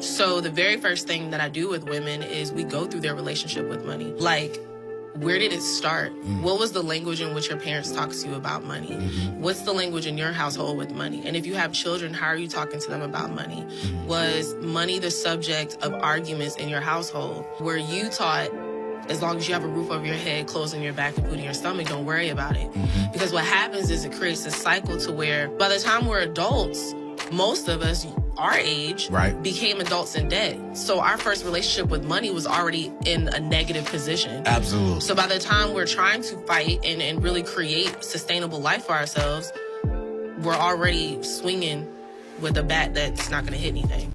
So the very first thing that I do with women is we go through their relationship with money. Like, where did it start? What was the language in which your parents talked to you about money? What's the language in your household with money? And if you have children, how are you talking to them about money? Was money the subject of arguments in your household? Were you taught, as long as you have a roof over your head, clothes on your back, and food in your stomach, don't worry about it? Because what happens is it creates a cycle to where by the time we're adults, most of us, our age, became adults in debt. So our first relationship with money was already in a negative position. Absolutely. So by the time we're trying to fight and really create sustainable life for ourselves, we're already swinging with a bat that's not going to hit anything.